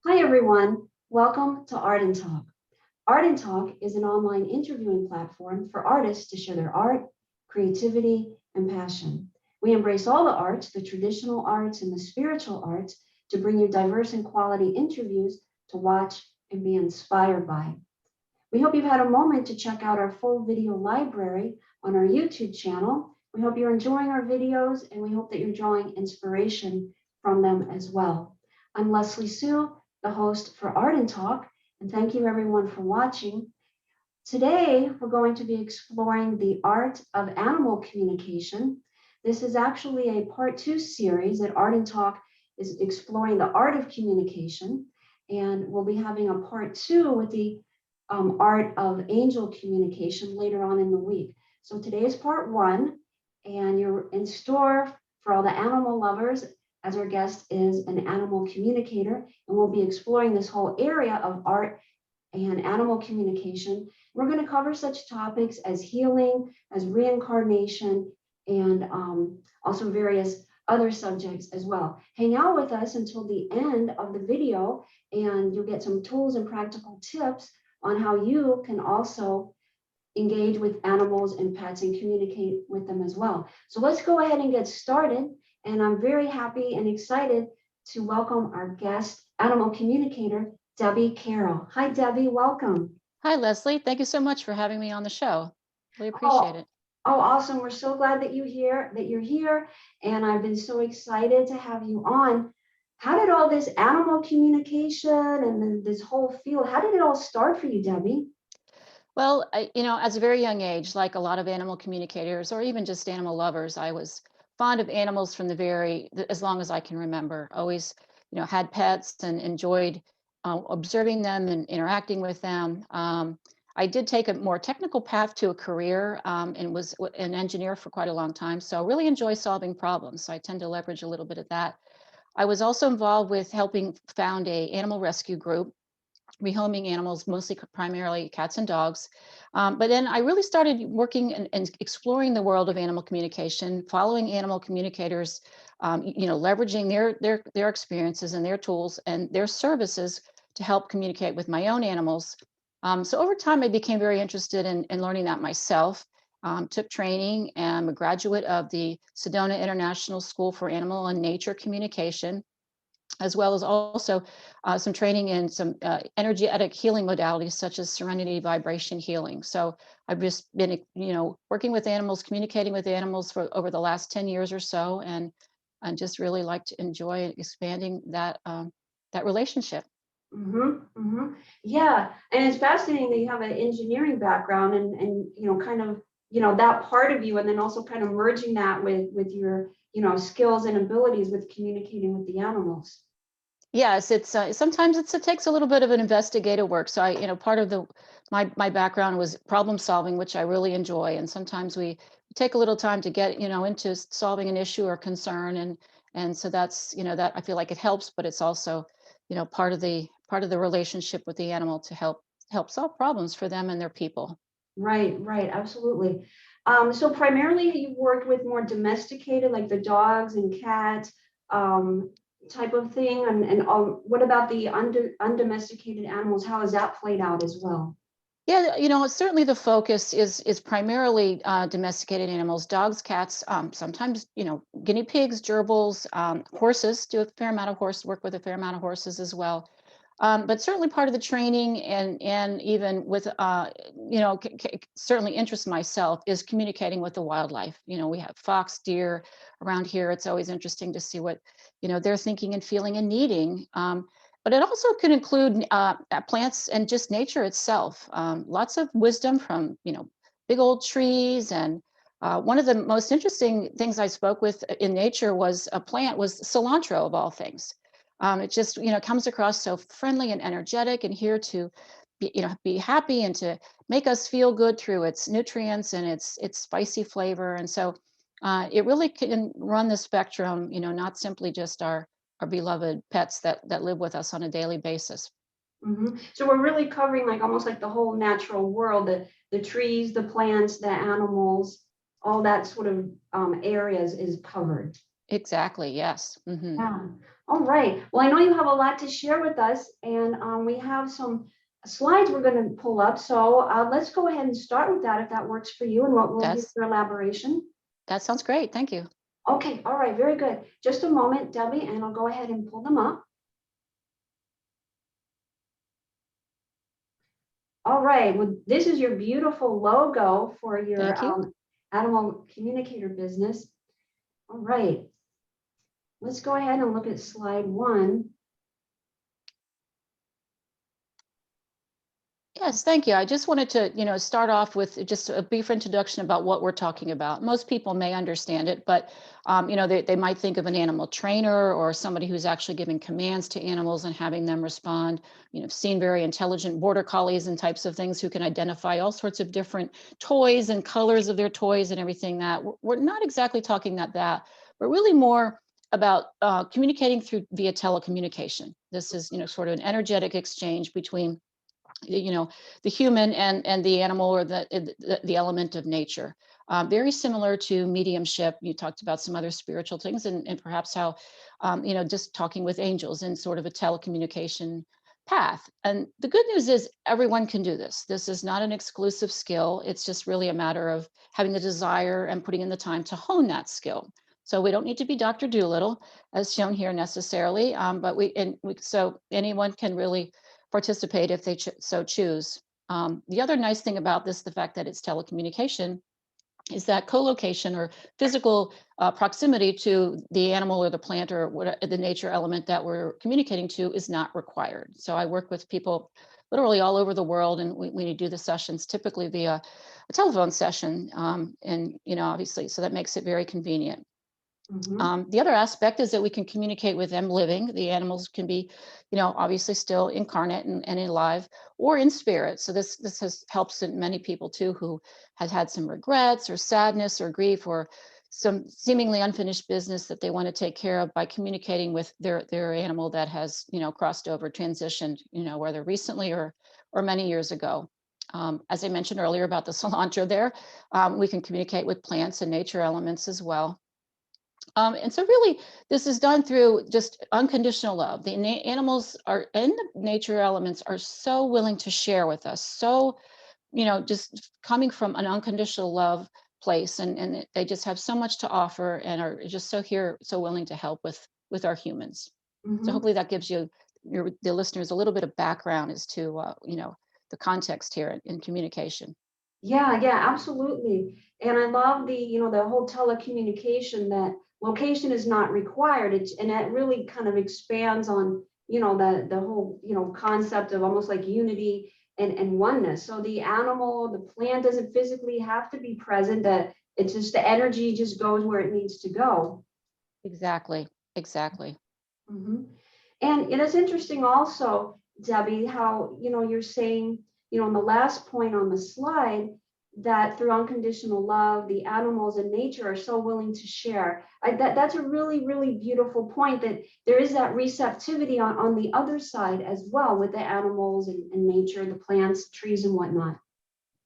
Hi, everyone. Welcome to Art and Talk. Art and Talk is an online interviewing platform for artists to share their art, creativity, and passion. We embrace all the arts, the traditional arts and the spiritual arts, to bring you diverse and quality interviews to watch and be inspired by. We hope you've had a moment to check out our full video library on our YouTube channel. We hope you're enjoying our videos and we hope that you're drawing inspiration from them as well. I'm Leslie Sue, the host for Art and Talk, and thank you everyone for watching. Today, we're going to be exploring the art of animal communication. This is actually a part 2 series that Art and Talk is exploring the art of communication, and we'll be having a part 2 with the art of angel communication later on in the week. So today is part 1, and you're in store for all the animal lovers, as our guest is an animal communicator, and we'll be exploring this whole area of art and animal communication. We're going to cover such topics as healing, as reincarnation, and also various other subjects as well. Hang out with us until the end of the video, and you'll get some tools and practical tips on how you can also engage with animals and pets and communicate with them as well. So let's go ahead and get started. And I'm very happy and excited to welcome our guest, animal communicator, Debbie Carole. Hi, Debbie, welcome. Hi, Leslie. Thank you so much for having me on the show. Really appreciate it. Oh, awesome. We're so glad that you're here. And I've been so excited to have you on. How did all this animal communication and this whole field, how did it all start for you, Debbie? Well, as a very young age, like a lot of animal communicators or even just animal lovers, I was fond of animals from as long as I can remember. Always, had pets and enjoyed observing them and interacting with them. I did take a more technical path to a career and was an engineer for quite a long time. So I really enjoy solving problems. So I tend to leverage a little bit of that. I was also involved with helping found a animal rescue group, rehoming animals, mostly primarily cats and dogs. But then I really started working and exploring the world of animal communication, following animal communicators, leveraging their experiences and their tools and their services to help communicate with my own animals. So over time, I became very interested in learning that myself. Took training and I'm a graduate of the Sedona International School for Animal and Nature Communication, as well as also some training in some energetic healing modalities such as serenity vibration healing. So I've just been, working with animals, communicating with animals for over the last 10 years or so, and just really like to enjoy expanding that relationship. Yeah, and it's fascinating that you have an engineering background and kind of that part of you, and then also kind of merging that with your skills and abilities with communicating with the animals. Yes, it's sometimes it takes a little bit of an investigative work. So part of my background was problem solving, which I really enjoy. And sometimes we take a little time to get, into solving an issue or concern. And so that's, that I feel like it helps, but it's also, part of the relationship with the animal to help solve problems for them and their people. Right, absolutely. So primarily you've worked with more domesticated, like the dogs and cats, type of thing, and what about the undomesticated animals? How has that played out as well? Yeah, certainly the focus is primarily domesticated animals, dogs, cats, sometimes, guinea pigs, gerbils, horses, do a fair amount of work with a fair amount of horses as well. But certainly part of the training and even with, certainly interests myself is communicating with the wildlife. We have fox, deer around here. It's always interesting to see what, they're thinking and feeling and needing. But it also could include plants and just nature itself. Lots of wisdom from, big old trees. And one of the most interesting things I spoke with in nature was cilantro of all things. It just, comes across so friendly and energetic and here to be happy and to make us feel good through its nutrients and its spicy flavor. And so it really can run the spectrum, not simply just our beloved pets that live with us on a daily basis. So we're really covering like almost like the whole natural world, the trees, the plants, the animals, all that sort of areas is covered. Exactly. Yes. Yeah. All right. Well, I know you have a lot to share with us, and we have some slides we're going to pull up. So let's go ahead and start with that if that works for you, and what we'll hear That's your elaboration. that sounds great. Thank you. Okay. All right. Very good. Just a moment, Debbie, and I'll go ahead and pull them up. All right. Well, this is your beautiful logo for your Thank you. animal communicator business. All right. Let's go ahead and look at slide 1. Yes, thank you. I just wanted to, start off with just a brief introduction about what we're talking about. Most people may understand it, but they might think of an animal trainer or somebody who's actually giving commands to animals and having them respond. I've seen very intelligent border collies and types of things who can identify all sorts of different toys and colors of their toys and everything that we're not exactly talking that, but really more about communicating through via telecommunication. This is, sort of an energetic exchange between you know the human and the animal or the element of nature, very similar to mediumship. You talked about some other spiritual things, and perhaps how just talking with angels in sort of a telecommunication path. And the good news is everyone can do this. This is not an exclusive skill. It's just really a matter of having the desire and putting in the time to hone that skill. So we don't need to be Dr. Doolittle as shown here necessarily, but so anyone can really participate if they so choose. The other nice thing about this, the fact that it's telecommunication, is that co-location or physical proximity to the animal or the plant or what the nature element that we're communicating to is not required. So I work with people literally all over the world, and we do the sessions typically via a telephone session, and obviously, so that makes it very convenient. Mhm. The other aspect is that we can communicate with them living. The animals can be, obviously still incarnate and alive or in spirit. So this has helps in many people too who has had some regrets or sadness or grief or some seemingly unfinished business that they want to take care of by communicating with their animal that has crossed over, transitioned, whether recently or many years ago. As I mentioned earlier about the cilantro there, we can communicate with plants and nature elements as well. And so really, this is done through just unconditional love. The animals are and the nature elements are so willing to share with us. So, just coming from an unconditional love place, and they just have so much to offer and are just so here, so willing to help with our humans. So Mhm. hopefully that gives the listeners a little bit of background as to the context here in communication. Yeah, yeah, absolutely. And I love the whole telecommunication that location is not required. And that really kind of expands on, the whole, concept of almost like unity and oneness. So the animal, the plant doesn't physically have to be present, that it's just the energy just goes where it needs to go. Exactly. Exactly. Mhm. And it is interesting also, Debbie, how, you're saying, on the last point on the slide, that through unconditional love, the animals and nature are so willing to share. That's a really, really beautiful point, that there is that receptivity on the other side as well with the animals and nature, the plants, trees, and whatnot.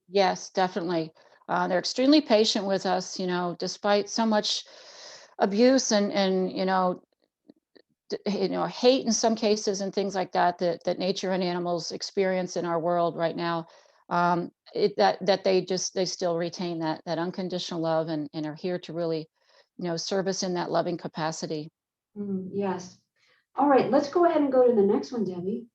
Yes, definitely. They're extremely patient with us, despite so much abuse and hate in some cases and things like that nature and animals experience in our world right now. That they still retain that unconditional love and are here to really, serve us in that loving capacity. Yes. All right, let's go ahead and go to the next one, Debbie.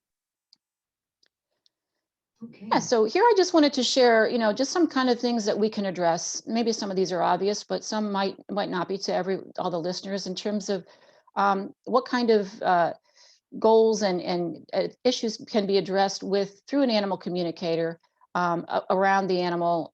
Yeah, Okay. so here I just wanted to share, just some kind of things that we can address. Maybe some of these are obvious, but some might not be to all the listeners in terms of what kind of goals and issues can be addressed with through an animal communicator around the animal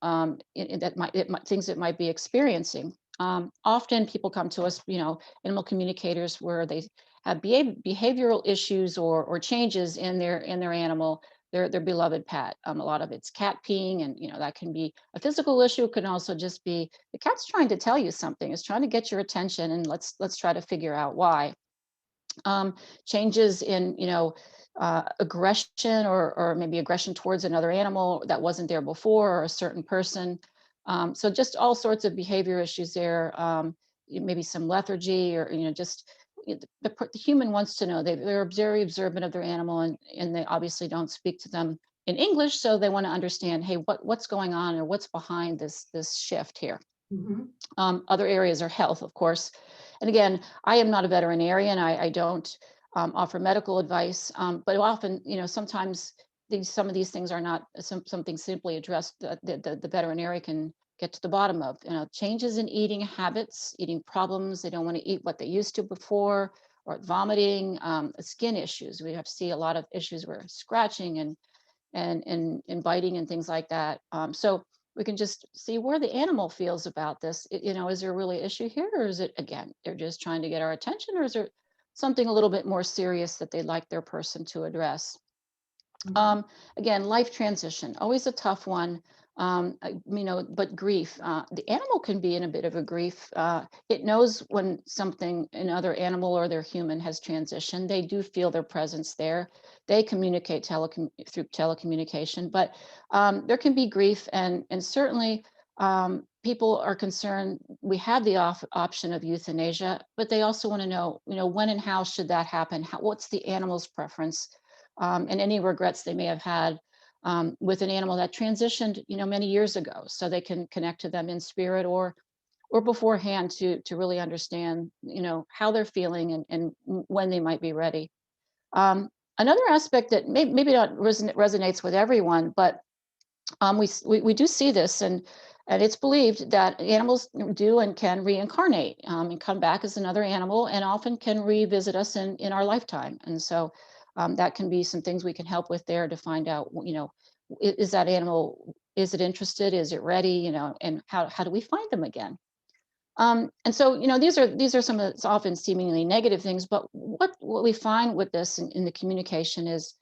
things it might be experiencing. Often people come to us, animal communicators where they have behavioral issues or changes in their animal, their beloved pet. A lot of it's cat peeing, and that can be a physical issue. It can also just be the cat's trying to tell you something, it's trying to get your attention, and let's try to figure out why. Changes in aggression or maybe aggression towards another animal that wasn't there before or a certain person. So just all sorts of behavior issues there. Maybe some lethargy or just the human wants to know. They're very observant of their animal, and they obviously don't speak to them in English, so they want to understand, hey, what's going on, or what's behind this shift here. Mhm. Other areas are health, of course. And again, I am not a veterinarian. I don't offer medical advice, but often, sometimes some of these things are not something simply addressed that the veterinarian can get to the bottom of. Changes in eating habits, eating problems. They don't want to eat what they used to before, or vomiting, skin issues. We have to see a lot of issues where scratching and biting and things like that. So we can just see where the animal feels about this. Is there really an issue here, or is it, again, they're just trying to get our attention, or is there something a little bit more serious that they'd like their person to address? Mhm. Again, life transition, always a tough one. But grief, the animal can be in a bit of a grief. It knows when something, another animal or their human has transitioned. They do feel their presence there. They communicate through telecommunication, but there can be grief, and certainly people are concerned. We have the option of euthanasia, but they also want to know, when and how should that happen? What's the animal's preference? And any regrets they may have had with an animal that transitioned, many years ago, so they can connect to them in spirit or beforehand to really understand, how they're feeling and when they might be ready. Another aspect that maybe not resonates with everyone, but we do see this, and it's believed that animals do and can reincarnate, and come back as another animal, and often can revisit us in our lifetime. And so that can be some things we can help with there to find out, is that animal, is it interested, is it ready, and how do we find them again? And so, these are some of the often seemingly negative things, but what we find with this in the communication is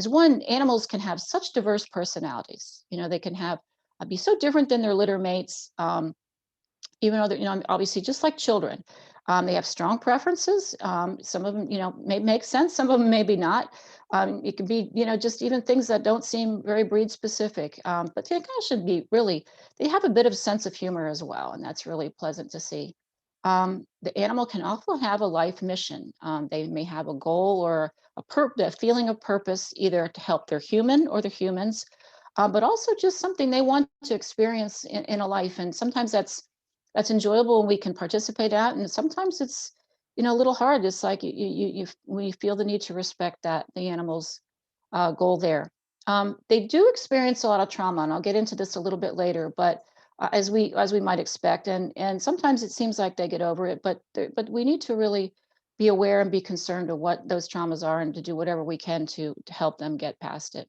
one, animals can have such diverse personalities. They can have be so different than their litter mates. Even though they're, obviously just like children, they have strong preferences. Some of them, may make sense. Some of them maybe not. It can be, just even things that don't seem very breed specific. But they kind of should be really, they have a bit of sense of humor as well. And that's really pleasant to see. The animal can also have a life mission. They may have a goal or a feeling of purpose, either to help their human or their humans, but also just something they want to experience in a life. And sometimes that's enjoyable and we can participate at, and sometimes it's, a little hard. It's like we feel the need to respect that the animal's goal there. They do experience a lot of trauma, and I'll get into this a little bit later, but as we might expect, and sometimes it seems like they get over it, but we need to really be aware and be concerned of what those traumas are, and to do whatever we can to help them get past it.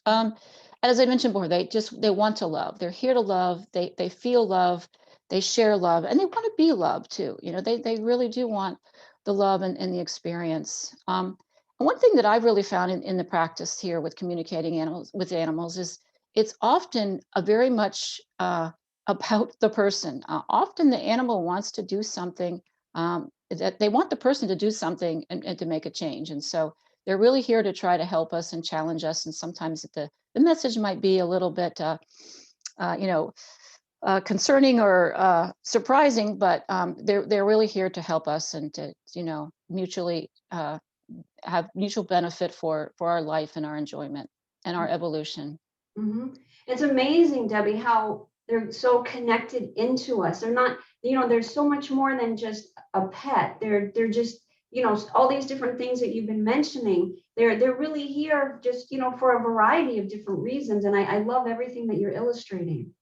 um, as I mentioned before, they want to love. They're here to love. They feel love. They share love, and they want to be loved too. They really do want the love and the experience. And one thing that I've really found in the practice here with communicating with animals is it's often a very much about the person. Often the animal wants to do something, that they want the person to do something, and to make a change. And so they're really here to try to help us and challenge us. And sometimes the message might be a little bit, uh, you know, concerning or surprising, but they're really here to help us and to, mutually have mutual benefit for our life and our enjoyment and our evolution. Mhm. It's amazing, Debbie, how they're so connected into us. They're not, there's so much more than just a pet. They're just, all these different things that you've been mentioning. They're really here just, for a variety of different reasons. And I love everything that you're illustrating.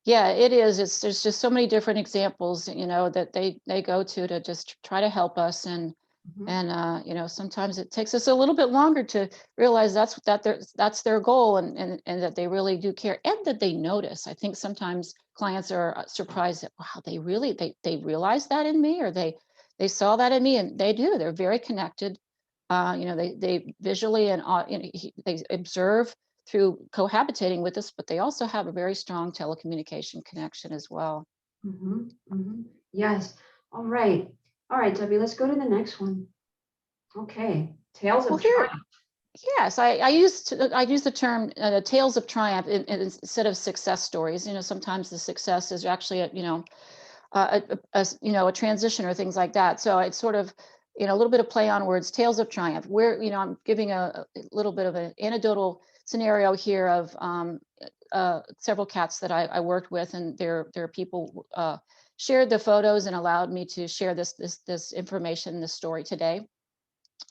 Yeah, it is. There's just so many different examples, that they go to just try to help us. And Mhm. and sometimes it takes us a little bit longer to realize that's their goal, and that they really do care, and that they notice. I think sometimes clients are surprised that, wow, they realized that in me, or they saw that in me, and they do. They're very connected. They visually and they observe through cohabitating with us, but they also have a very strong telecommunication connection as well. Mhm. Mhm. Yes. All right. All right, Debbie, let's go to the next one. Okay. Tales Well, of here, Triumph. yes, I use the term tales of triumph instead of success stories. Sometimes the success is actually a transition or things like that. So it's sort of, a little bit of play on words, tales of triumph, where, I'm giving a little bit of an anecdotal scenario here of several cats that I worked with, and their people shared the photos and allowed me to share this information, this story today.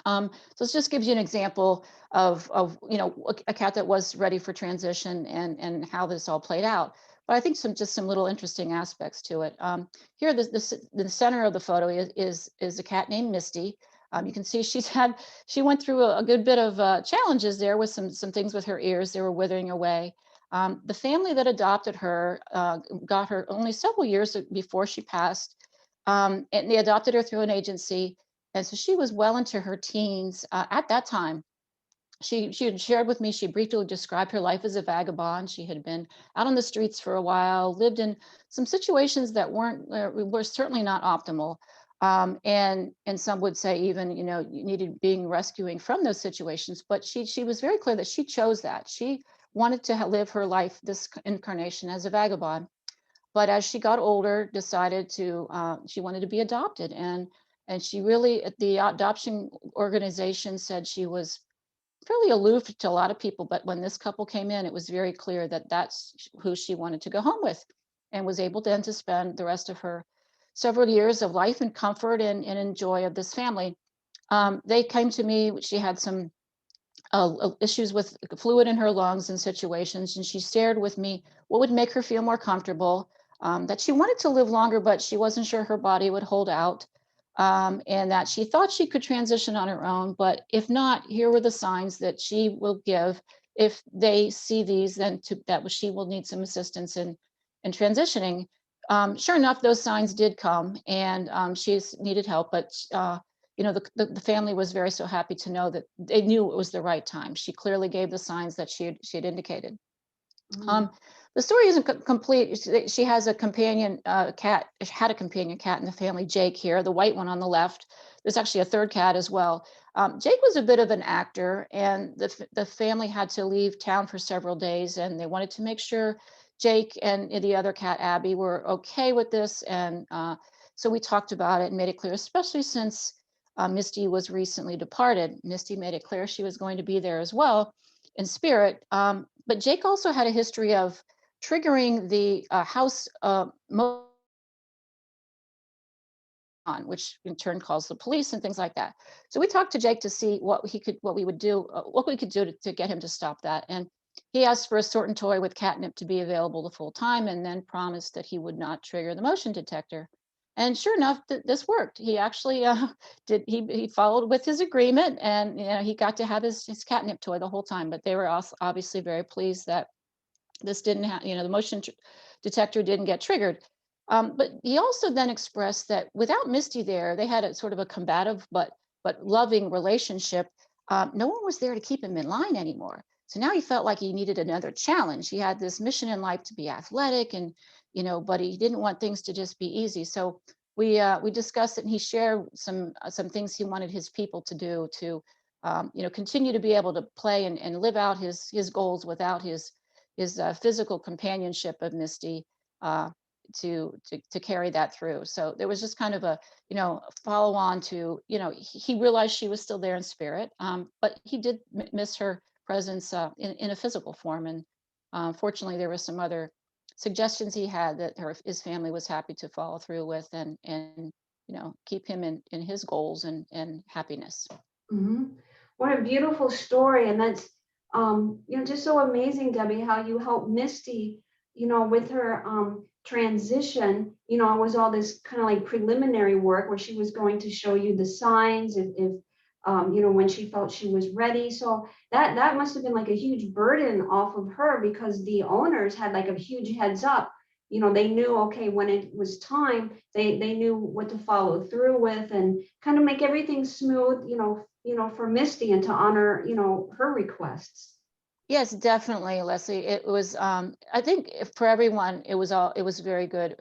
So this just gives you an example of a cat that was ready for transition, and how this all played out. But I think some little interesting aspects to it. Here, the center of the photo is a cat named Misty. You can see she went through a good bit of challenges there with some things with her ears. They were withering away. The family that adopted her got her only several years before she passed, and they adopted her through an agency, and so she was well into her teens at that time. She had shared with me, she briefly described her life as a vagabond. She had been out on the streets for a while, lived in some situations that were certainly not optimal. And some would say even, you needed being rescuing from those situations. But she was very clear that she chose that. She wanted to live her life, this incarnation, as a vagabond. But as she got older, decided she wanted to be adopted. And she really, the adoption organization said she was fairly aloof to a lot of people, but when this couple came in, it was very clear that that's who she wanted to go home with, and was able then to spend the rest of her several years of life and comfort and joy of this family. They came to me, she had some issues with fluid in her lungs and situations, and she shared with me what would make her feel more comfortable, that she wanted to live longer, but she wasn't sure her body would hold out, and that she thought she could transition on her own, but if not, here were the signs that she will give. If they see these, then she will need some assistance in transitioning. Sure enough, those signs did come, and she's needed help, but the family was very so happy to know that they knew it was the right time. She clearly gave the signs that she had indicated. Mm. Um, the story isn't complete. She has a companion cat. She had a companion cat in the family, Jake here, the white one on the left. There's actually a third cat as well. Jake was a bit of an actor, and the family had to leave town for several days, and they wanted to make sure Jake and the other cat, Abby, were okay with this. And so we talked about it and made it clear, especially since Misty was recently departed. Misty made it clear she was going to be there as well in spirit. But Jake also had a history of triggering the house on, which in turn calls the police and things like that. So we talked to Jake to see what we would do, what we could do to get him to stop that. And he asked for a certain toy with catnip to be available the full time, and then promised that he would not trigger the motion detector. And sure enough, this worked. He actually he followed with his agreement, and he got to have his catnip toy the whole time. But they were also obviously very pleased that this didn't have, the detector didn't get triggered. But he also then expressed that without Misty there, they had a sort of a combative but loving relationship. No one was there to keep him in line anymore. So now he felt like he needed another challenge. He had this mission in life to be athletic, and but he didn't want things to just be easy. So we discussed it, and he shared some things he wanted his people to do to continue to be able to play and live out his goals without his physical companionship of Misty, uh, to carry that through. So there was just kind of a follow on to he realized she was still there in spirit, but he did miss her presence in a physical form. And fortunately, there were some other suggestions he had that his family was happy to follow through with, and keep him in his goals and happiness. Mhm. What a beautiful story. And that's, just so amazing, Debbie, how you helped Misty, with her transition. It was all this kind of like preliminary work where she was going to show you the signs if when she felt she was ready. So that must have been like a huge burden off of her, because the owners had like a huge heads up. They knew, okay, when it was time, they knew what to follow through with, and kind of make everything smooth, for Misty, and to honor, her requests. Yes, definitely, Leslie. It was, I think for everyone, it was very good.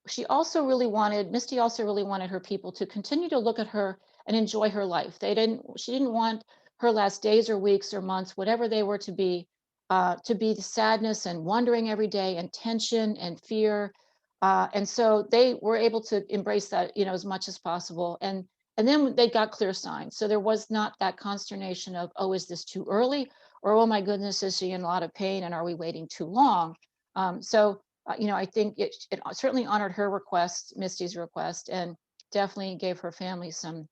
Misty also really wanted her people to continue to look at her and enjoy her life. She didn't want her last days or weeks or months, whatever they were to be the sadness and wondering every day and tension and fear. And so they were able to embrace that, as much as possible. And then they got clear signs. So there was not that consternation of, oh, is this too early? Or, oh my goodness, is she in a lot of pain? And are we waiting too long? I think it certainly honored her request, Misty's request, and definitely gave her family some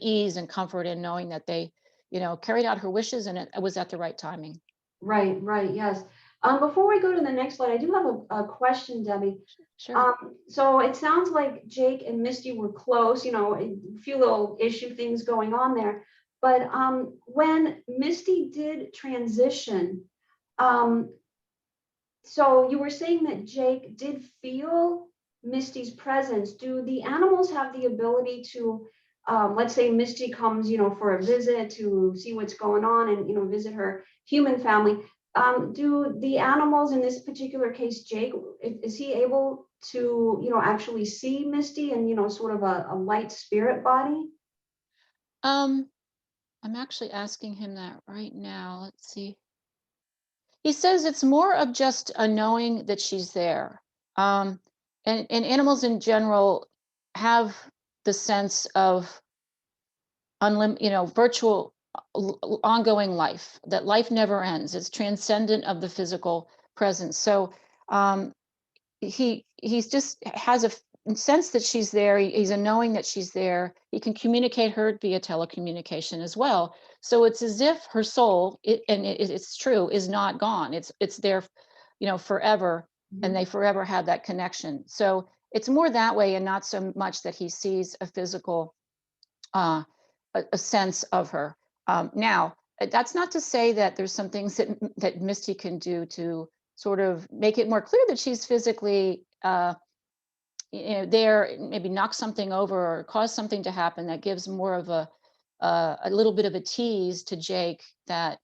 ease and comfort in knowing that they, carried out her wishes, and it was at the right timing. Right, right, yes. Before we go to the next slide, I do have a question, Debbie. Sure. So it sounds like Jake and Misty were close, a few little issue things going on there. But when Misty did transition, um, so you were saying that Jake did feel Misty's presence. Do the animals have the ability to, let's say Misty comes, for a visit to see what's going on and, visit her human family. Do the animals, in this particular case, Jake, is he able to, actually see Misty and, sort of a light spirit body? Um, I'm actually asking him that right now. Let's see. He says it's more of just a knowing that she's there. Um, and animals in general have the sense of virtual ongoing life, that life never ends. It's transcendent of the physical presence. So um, he's just has a sense that she's there. He's a knowing that she's there. He can communicate her via telecommunication as well. So it's as if her soul, it's true, is not gone. It's there, forever, and Mhm. they forever have that connection. So it's more that way, and not so much that he sees a physical uh, a sense of her. Now, that's not to say that there's some things that Misty can do to sort of make it more clear that she's physically there, maybe knock something over or cause something to happen that gives more of a little bit of a tease to Jake that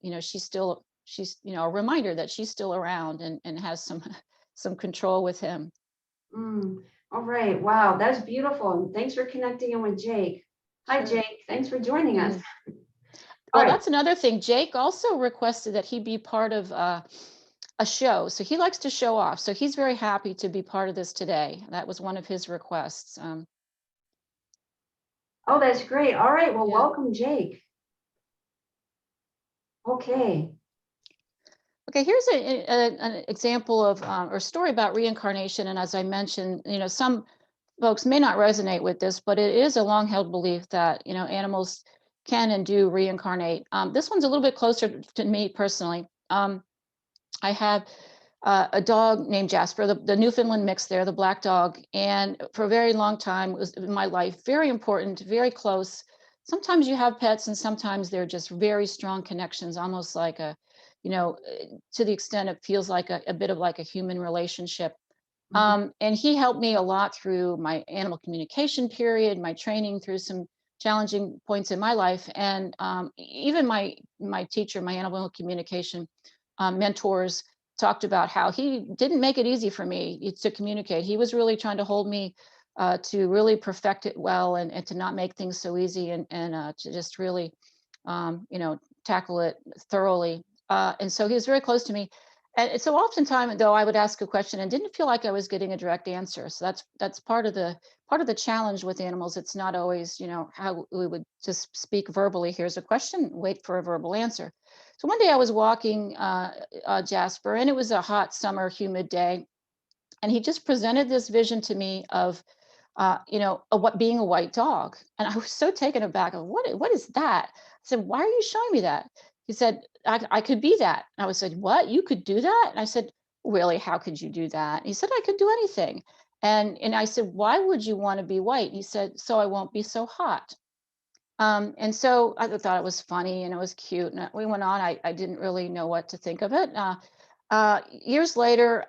she's a reminder that she's still around and has some some control with him. Mm, all right. Wow, that's beautiful. Thanks for connecting in with Jake. Hi, Sure. Jake. Thanks for joining us. Mhm. All Well, right. that's another thing. Jake also requested that he be part of a show. So he likes to show off. So he's very happy to be part of this today. That was one of his requests. Oh, that's great. All right. Well, Yeah. welcome, Jake. Okay. Okay, here's an example of or story about reincarnation. And as I mentioned, some folks may not resonate with this, but it is a long held belief that, animals can and do reincarnate. This one's a little bit closer to me personally. I have a dog named Jasper, the Newfoundland mix there, the black dog. And for a very long time, it was in my life very important, very close. Sometimes you have pets, and sometimes they're just very strong connections, almost like to the extent it feels like a bit of like a human relationship. Mhm. And he helped me a lot through my animal communication period, my training through some challenging points in my life, and even my teacher, my animal communication mentors talked about how he didn't make it easy for me to communicate. He was really trying to hold me to really perfect it well, and to not make things so easy, and to just really, tackle it thoroughly. And so he was very close to me. And so oftentimes, though, I would ask a question and didn't feel like I was getting a direct answer. So that's part of the challenge with animals. It's not always, how we would just speak verbally. Here's a question, wait for a verbal answer. So one day I was walking Jasper, and it was a hot summer, humid day, and he just presented this vision to me of, what being a white dog, and I was so taken aback of what is that? I said, "Why are you showing me that?" He said, "I could be that." And I was like, "What? You could do that?" And I said, "Really? How could you do that?" And he said, "I could do anything." And I said, "Why would you want to be white?" And he said, "So I won't be so hot." And so I thought it was funny and it was cute. And we went on. I didn't really know what to think of it. Years later,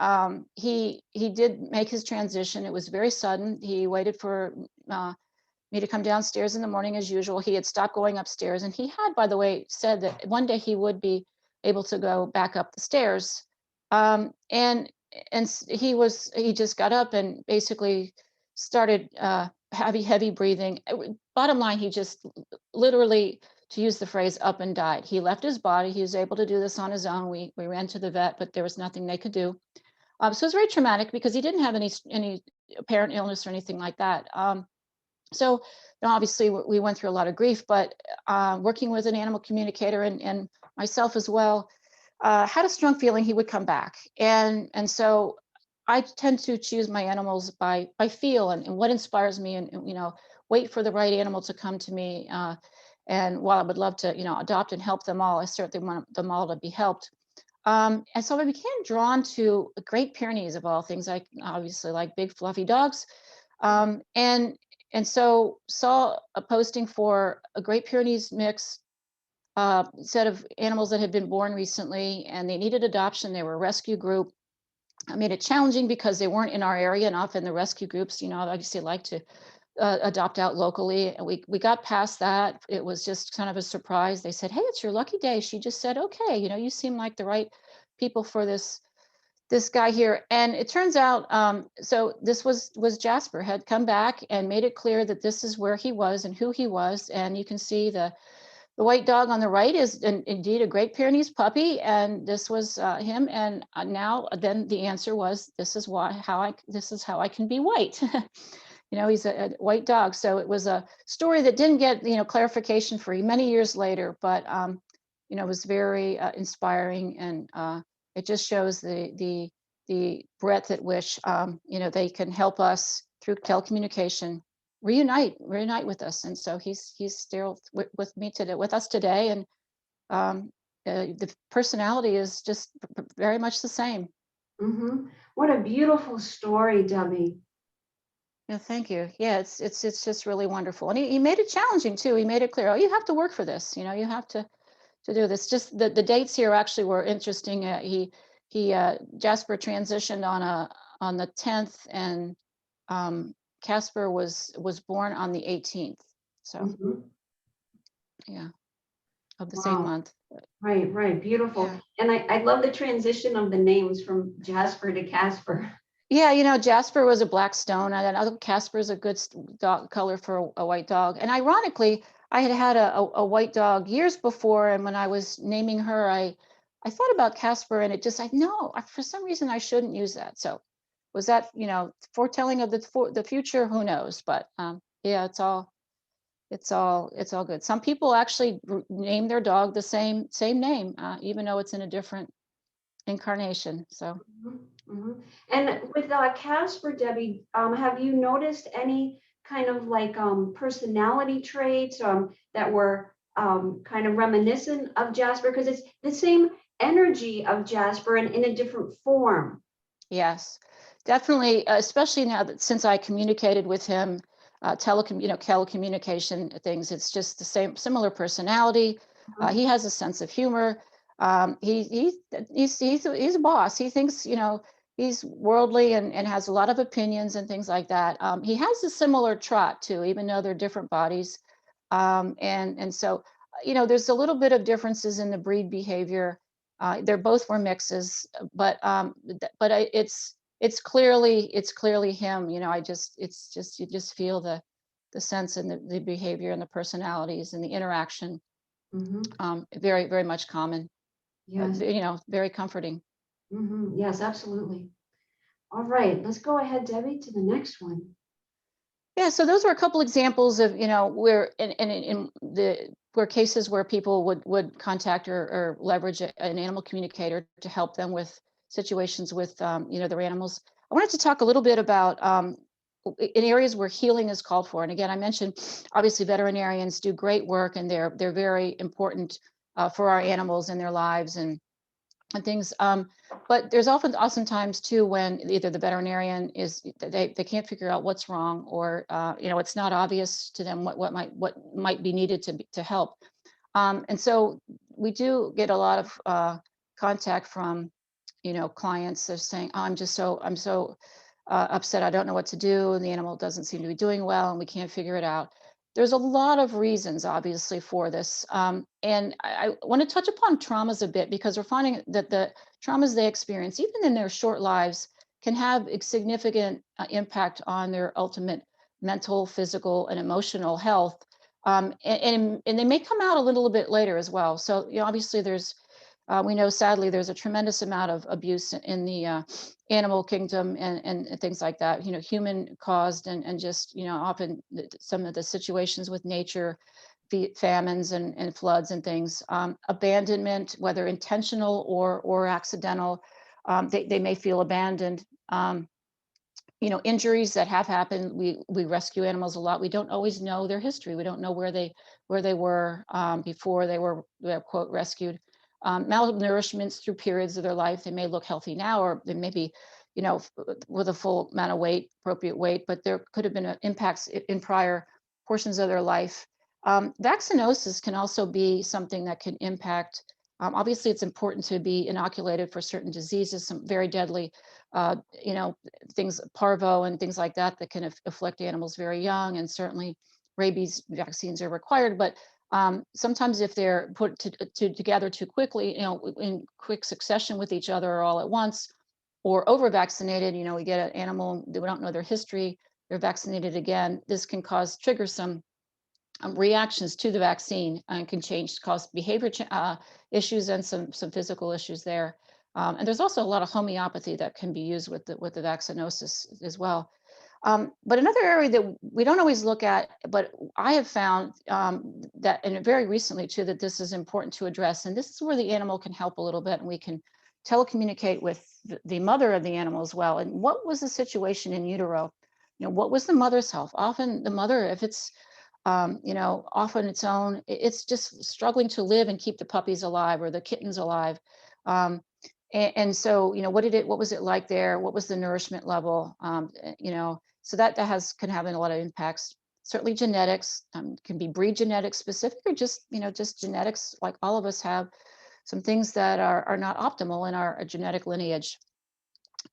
he did make his transition. It was very sudden. He waited for me to come downstairs in the morning as usual. He had stopped going upstairs, and he had, by the way, said that one day he would be able to go back up the stairs. And he just got up and basically started heavy breathing. Bottom line, he just literally, to use the phrase, up and died. He left his body. He was able to do this on his own. We ran to the vet, but there was nothing they could do. So it was very traumatic because he didn't have any apparent illness or anything like that. So you know, obviously we went through a lot of grief, but working with an animal communicator and myself as well, had a strong feeling he would come back. And so I tend to choose my animals by feel and what inspires me, and you know, wait for the right animal to come to me. And while I would love to, you know, adopt and help them all, I certainly want them all to be helped. And so I became drawn to Great Pyrenees of all things. I obviously like big fluffy dogs. Um, and and so saw a posting for a Great Pyrenees mix, set of animals that had been born recently and they needed adoption. They were a rescue group. I made it challenging because they weren't in our area, and often the rescue groups, you know, obviously like to adopt out locally. And we got past that. It was just kind of a surprise. They said, "Hey, it's your lucky day." She just said, "Okay, you know, you seem like the right people for this guy here." And it turns out, so this was Jasper had come back and made it clear that this is where he was and who he was. And you can see the white dog on the right is indeed a Great Pyrenees puppy, and this was him. And now, then the answer was, this is how I can be white. You know, he's a white dog. So it was a story that didn't get, you know, clarification for many years later, but you know, it was very inspiring, and it just shows the breadth at which you know, they can help us through telecommunication reunite with us. And so he's still with me today, with us today. And um, the personality is just very much the same. Hmm. What a beautiful story, Debbie. Yeah, thank you. Yeah, it's just really wonderful. And he made it challenging too. He made it clear, oh, you have to work for this. You know, you have to do this. Just the dates here actually were interesting. He Jasper transitioned on the 10th, and um, Casper was born on the 18th. So Hmm. yeah, of the same Wow. month. Right, right. Beautiful. Yeah. And I love the transition of the names from Jasper to Casper. Yeah, you know, Jasper was a black stone, and then Casper is a good dog color for a white dog. And ironically, I had had a white dog years before, and when I was naming her, I thought about Casper, and it just I know for some reason I shouldn't use that. So was that, you know, foretelling of the future? Who knows? But yeah, it's all good. Some people actually name their dog the same name, even though it's in a different incarnation. So. Mhm, mhm. And with Casper, Debbie, have you noticed any kind of like personality traits that were kind of reminiscent of Jasper? Because it's the same energy of Jasper and in a different form. Yes, definitely, especially now that since I communicated with him, telecommunication things, it's just the same, similar personality. Mhm, He has a sense of humor. He's a boss. He thinks, you know, he's worldly and has a lot of opinions and things like that. He has a similar trot too, even though they're different bodies. And so, you know, there's a little bit of differences in the breed behavior. They're both were mixes, but it's clearly him. You know, it's just you just feel the sense and the behavior and the personalities and the interaction. mhm. Very very much common. Yes. You know, very comforting. Yes, absolutely. All right, let's go ahead, Debbie, to the next one. Yeah, so those were a couple examples of, you know, where in the where cases where people would contact or leverage an animal communicator to help them with situations with you know, their animals. I wanted to talk a little bit about in areas where healing is called for. And again, I mentioned obviously veterinarians do great work, and they're very important for our animals and their lives and things. But there's oftentimes too when either the veterinarian is they can't figure out what's wrong, or you know, it's not obvious to them what might be needed to help. And so we do get a lot of contact from, you know, clients that are saying, oh, I'm so upset. I don't know what to do. And the animal doesn't seem to be doing well, and we can't figure it out. There's a lot of reasons, obviously, for this. And I want to touch upon traumas a bit, because we're finding that the traumas they experience, even in their short lives, can have a significant impact on their ultimate mental, physical, and emotional health. And they may come out a little bit later as well. So, you know, obviously, there's We know sadly there's a tremendous amount of abuse in the animal kingdom and things like that, human caused and just, often some of the situations with nature, famines and floods and things, abandonment, whether intentional or accidental. They may feel abandoned. Injuries that have happened. We rescue animals a lot. We don't always know their history. We don't know where they were before they were quote rescued. Malnourishments through periods of their life. They may look healthy now, or they may be, with a full amount of weight, appropriate weight, but there could have been impacts in prior portions of their life. Vaccinosis can also be something that can impact. Obviously, it's important to be inoculated for certain diseases, some very deadly, you know, things, parvo and things like that, that can afflict animals very young. And certainly rabies vaccines are required. But sometimes if they're put together too quickly, in quick succession with each other or all at once, or over vaccinated, we get an animal, we don't know their history, they're vaccinated again, this can trigger some reactions to the vaccine and can cause behavior issues and some physical issues there. And there's also a lot of homeopathy that can be used with the vaccinosis as well. But another area that we don't always look at, but I have found that, and very recently too, that this is important to address. And this is where the animal can help a little bit, and we can telecommunicate with the mother of the animal as well. And what was the situation in utero? What was the mother's health? Often the mother, if it's off on its own, it's just struggling to live and keep the puppies alive or the kittens alive. And so, what was it like there? What was the nourishment level? So that can have a lot of impacts. Certainly genetics, can be breed genetics specific, or just genetics, like all of us have some things that are not optimal in our genetic lineage.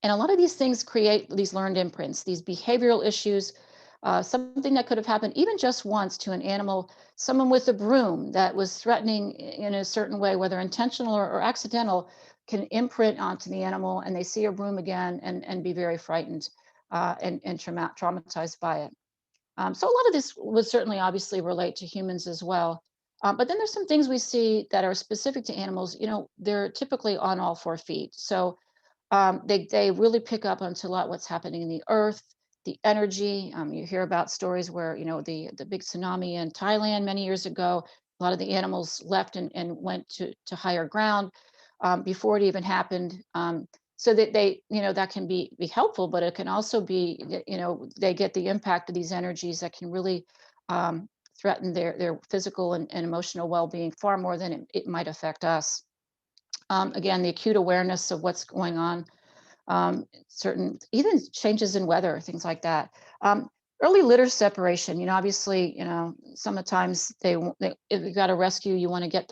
And a lot of these things create these learned imprints, these behavioral issues, something that could have happened even just once to an animal, someone with a broom that was threatening in a certain way, whether intentional or accidental, can imprint onto the animal, and they see a broom again and be very frightened and traumatized by it. So a lot of this would certainly obviously relate to humans as well. But then there's some things we see that are specific to animals. They're typically on all 4 feet. So they really pick up onto a lot what's happening in the earth, the energy. You hear about stories where the big tsunami in Thailand many years ago. A lot of the animals left and went to higher ground before it even happened. So that that can be helpful, but it can also be they get the impact of these energies that can really threaten their physical and emotional well-being far more than it might affect us. Again, the acute awareness of what's going on, certain even changes in weather, things like that. Early litter separation, obviously, sometimes if you got a rescue, you want to get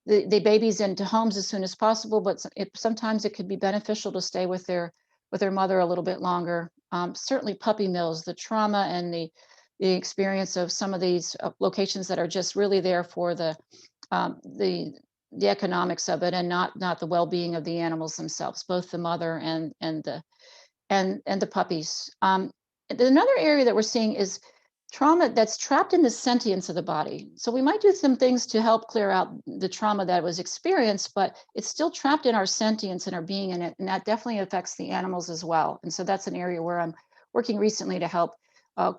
the babies into homes as soon as possible, but sometimes it could be beneficial to stay with their mother a little bit longer. Certainly puppy mills, the trauma and the experience of some of these locations that are just really there for the economics of it, and not the well-being of the animals themselves, both the mother and the puppies. Another area that we're seeing is trauma that's trapped in the sentience of the body. So we might do some things to help clear out the trauma that was experienced, but it's still trapped in our sentience and our being in it, and that definitely affects the animals as well. And so that's an area where I'm working recently to help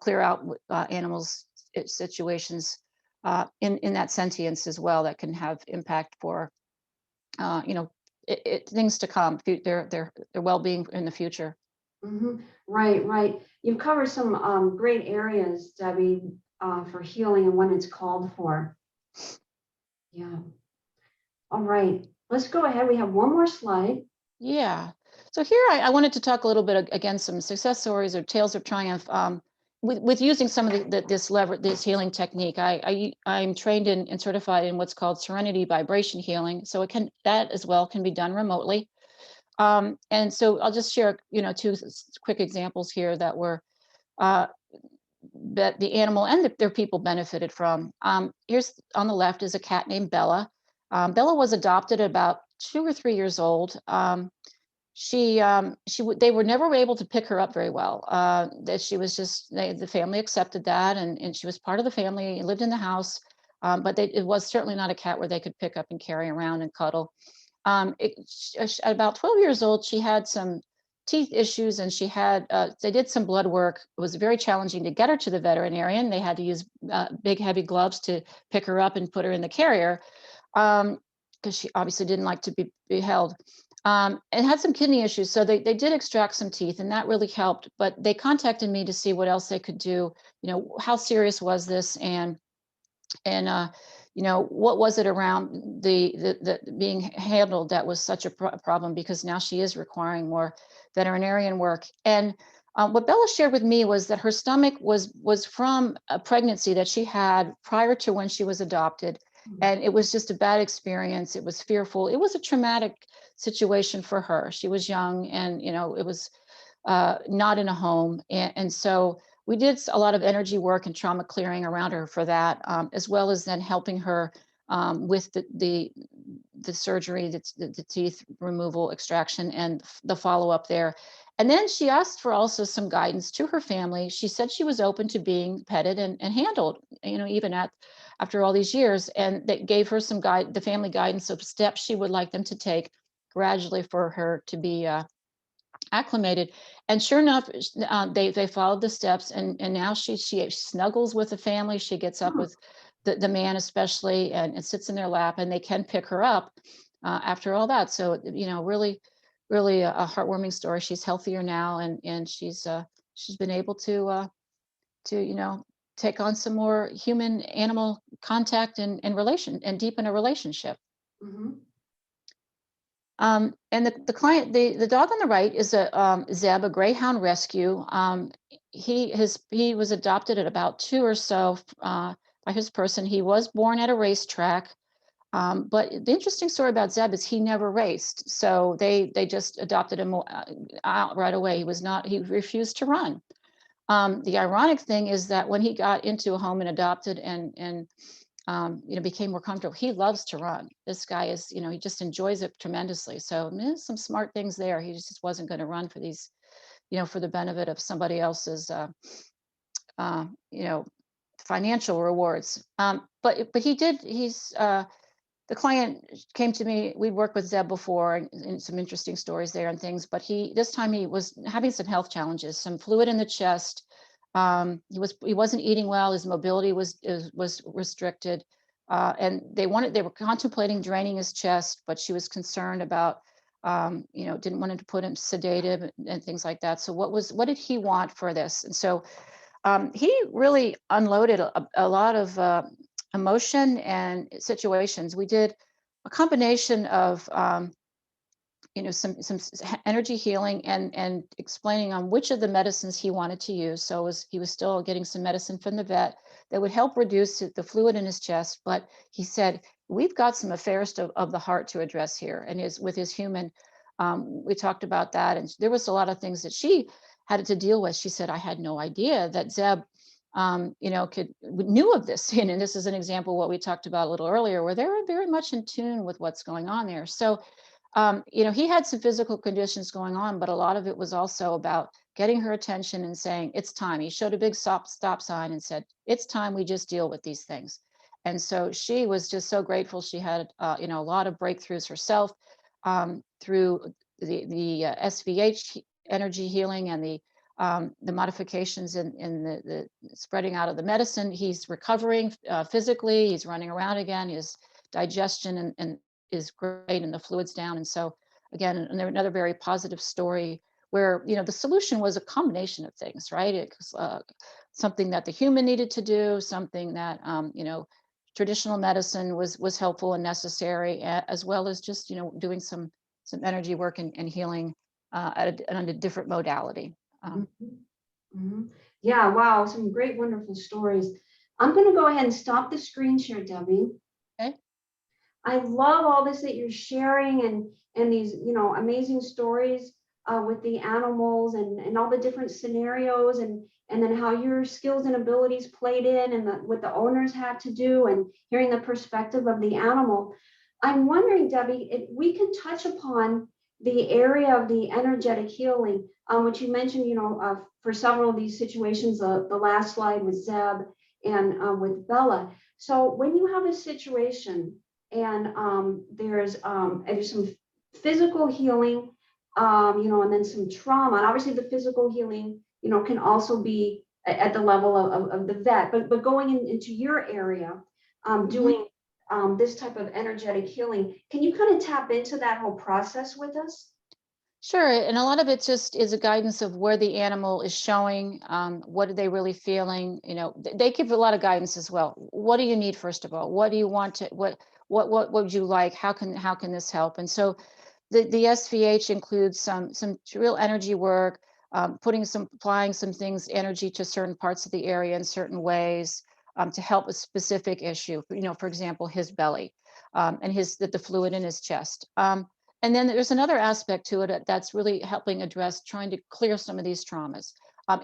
clear out animals situations in that sentience as well, that can have impact for things to come, their well-being in the future. Right, right. You've covered some great areas, Debbie, for healing and when it's called for. Yeah. All right. Let's go ahead. We have one more slide. Yeah. So here I wanted to talk a little bit again, some success stories or tales of triumph with using some of this healing technique. I'm trained and certified in what's called serenity vibration healing. So that as well can be done remotely. And so I'll just share, 2 quick examples here that the animal and their people benefited from. Here's on the left is a cat named Bella. Bella was adopted about 2 or 3 years old. They were never able to pick her up very well. That she was just, the family accepted that, and she was part of the family, lived in the house. but it was certainly not a cat where they could pick up and carry around and cuddle. At about 12 years old, she had some teeth issues, and she had they did some blood work. It was very challenging to get her to the veterinarian. They had to use big, heavy gloves to pick her up and put her in the carrier, because she obviously didn't like to be held. And had some kidney issues. So they did extract some teeth, and that really helped. But they contacted me to see what else they could do. How serious was this? And what was it around the being handled that was such a problem, because now she is requiring more veterinarian work. And what Bella shared with me was that her stomach was from a pregnancy that she had prior to when she was adopted, and it was just a bad experience. It was fearful. It was a traumatic situation for her. She was young, and it was not in a home. And so we did a lot of energy work and trauma clearing around her for that, as well as then helping her with the surgery, the teeth removal, extraction, and the follow up there. And then she asked for also some guidance to her family. She said she was open to being petted and handled, even after all these years. And that gave her some the family guidance of steps she would like them to take gradually for her to be acclimated. And sure enough, they followed the steps, and now she snuggles with the family. She gets up with the man especially, and sits in their lap, and they can pick her up after all that. So really, really a heartwarming story. She's healthier now, and she's been able to take on some more human animal contact and relation, and deepen a relationship. Mhm. And the client, the dog on the right is a Zeb, a Greyhound rescue. He was adopted at about 2 or so by his person. He was born at a racetrack, but the interesting story about Zeb is he never raced, so they just adopted him out right away. He refused to run. The ironic thing is that when he got into a home and adopted and became more comfortable, he loves to run. This guy is, he just enjoys it tremendously. So there's some smart things there. He just wasn't going to run for these, for the benefit of somebody else's, uh, you know, financial rewards. But he did. The client came to me. We'd worked with Zeb before, and some interesting stories there and things. But this time he was having some health challenges, some fluid in the chest. He wasn't eating well. His mobility was restricted, and they were contemplating draining his chest, but she was concerned about, didn't want to put him sedative and things like that. So what did he want for this? And so he really unloaded a lot of emotion and situations. We did a combination of some energy healing and explaining on which of the medicines he wanted to use. So he was still getting some medicine from the vet that would help reduce the fluid in his chest. But he said, we've got some affairs of the heart to address here. And with his human, we talked about that. And there was a lot of things that she had to deal with. She said, I had no idea that Zeb knew of this. And this is an example of what we talked about a little earlier, where they're very much in tune with what's going on there. So he had some physical conditions going on, but a lot of it was also about getting her attention and saying, it's time. He showed a big stop sign and said, it's time we just deal with these things. And so she was just so grateful. She had, a lot of breakthroughs herself through the SVH energy healing and the modifications in the spreading out of the medicine. He's recovering physically. He's running around again. His digestion and is great, and the fluids down. And so again, another very positive story where the solution was a combination of things, right? It was something that the human needed to do, something that traditional medicine was helpful and necessary, as well as just doing some energy work and healing on a different modality. Mhm. Mhm. Yeah, wow, some great, wonderful stories. I'm going to go ahead and stop the screen share, Debbie. Okay. I love all this that you're sharing, and these amazing stories with the animals, and all the different scenarios, and then how your skills and abilities played in, and what the owners had to do, and hearing the perspective of the animal. I'm wondering, Debbie, if we can touch upon the area of the energetic healing, which you mentioned, for several of these situations. The last slide with Zeb and with Bella. So when you have a situation and there's some physical healing, and then some trauma, and obviously the physical healing, can also be at the level of the vet, but going into your area, doing this type of energetic healing, can you kind of tap into that whole process with us? Sure, and a lot of it just is a guidance of where the animal is showing, what are they really feeling? They give a lot of guidance as well. What do you need, first of all? What do you want to, what would you like? How can this help? And so the SVH includes some real energy work, applying some things, energy to certain parts of the area in certain ways, to help a specific issue. For example, his belly, and the fluid in his chest. And then there's another aspect to it that's really helping address trying to clear some of these traumas.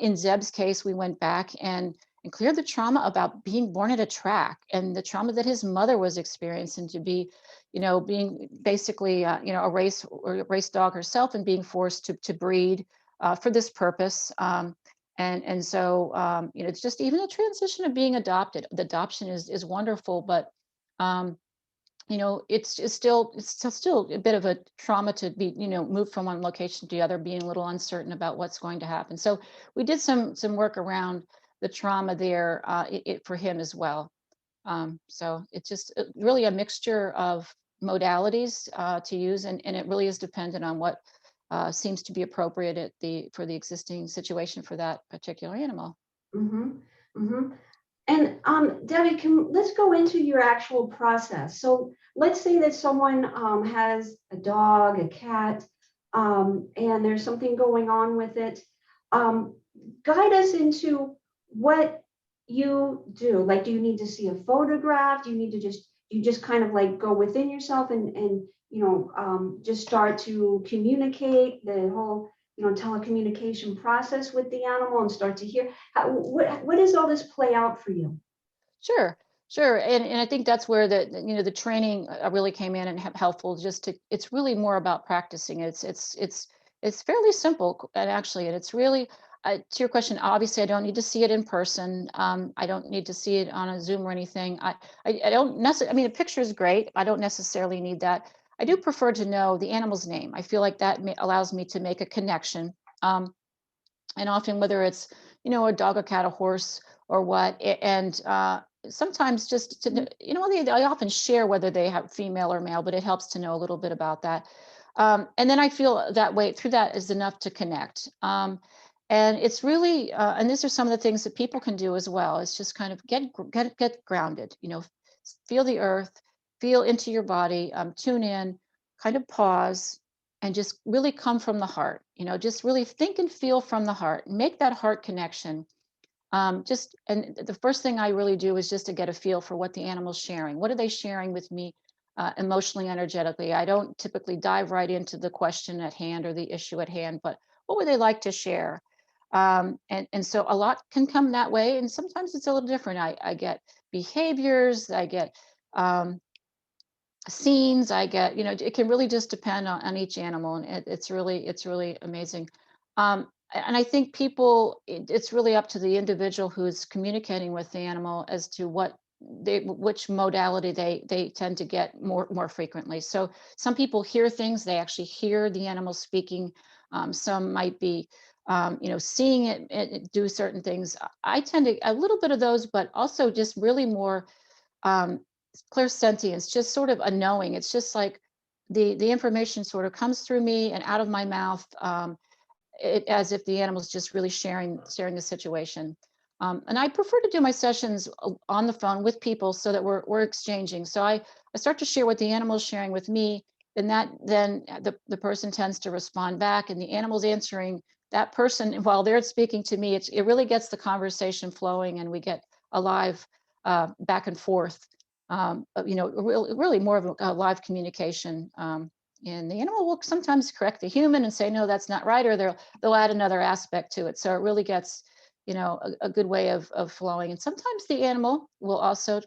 In Zeb's case, we went back and cleared the trauma about being born at a track and the trauma that his mother was experiencing to be, being basically, a race dog herself and being forced to breed for this purpose. And so, it's just even a transition of being adopted. The adoption is wonderful, but um, it's still a bit of a trauma to be, moved from one location to the other, being a little uncertain about what's going to happen. So we did some work around the trauma there, for him as well. So it's just really a mixture of modalities to use, and it really is dependent on what seems to be appropriate for the existing situation for that particular animal. Mm-hmm. Mm-hmm. And Debbie, let's go into your actual process. So let's say that someone has a dog, a cat, and there's something going on with it. Um, Guide us into what you do. Like, do you need to see a photograph? Do you need to just kind of like go within yourself and just start to communicate the whole telecommunication process with the animal and start to hear? What does all this play out for you? Sure, sure. And I think that's where the training really came in and helpful. It's really more about practicing. It's fairly simple, and actually, and it's really, to your question. Obviously, I don't need to see it in person. I don't need to see it on a Zoom or anything. I don't necessarily. I mean, a picture is great. I don't necessarily need that. I do prefer to know the animal's name. I feel like that allows me to make a connection. And often, whether it's a dog, a cat, a horse, or what, and sometimes just to I often share whether they have female or male, but it helps to know a little bit about that. And then I feel that way through that is enough to connect. And it's really, and these are some of the things that people can do as well. It's just kind of get grounded. Feel the earth, feel into your body, tune in, kind of pause, and just really come from the heart. Just really think and feel from the heart. Make that heart connection. And the first thing I really do is just to get a feel for what the animal's sharing. What are they sharing with me, emotionally, energetically? I don't typically dive right into the question at hand or the issue at hand, but what would they like to share? And so a lot can come that way, and sometimes it's a little different. I get behaviors, I get scenes, I get, it can really just depend on each animal, and it's really amazing. And I think it's really up to the individual who's communicating with the animal as to which modality they tend to get more frequently. So some people hear things, they actually hear the animal speaking. Some might be seeing it do certain things. I tend to a little bit of those, but also just really more um, clairsentience, just sort of a knowing. It's just like the information sort of comes through me and out of my mouth, as if the animal's just really sharing the situation. And I prefer to do my sessions on the phone with people so that we're exchanging. So I start to share what the animal is sharing with me, and then the person tends to respond back, and the animal's answering that person while they're speaking to me. It really gets the conversation flowing, and we get a live back and forth. Really more of a live communication. And the animal will sometimes correct the human and say, no, that's not right, or they'll add another aspect to it. So it really gets, a good way of flowing. And sometimes the animal will also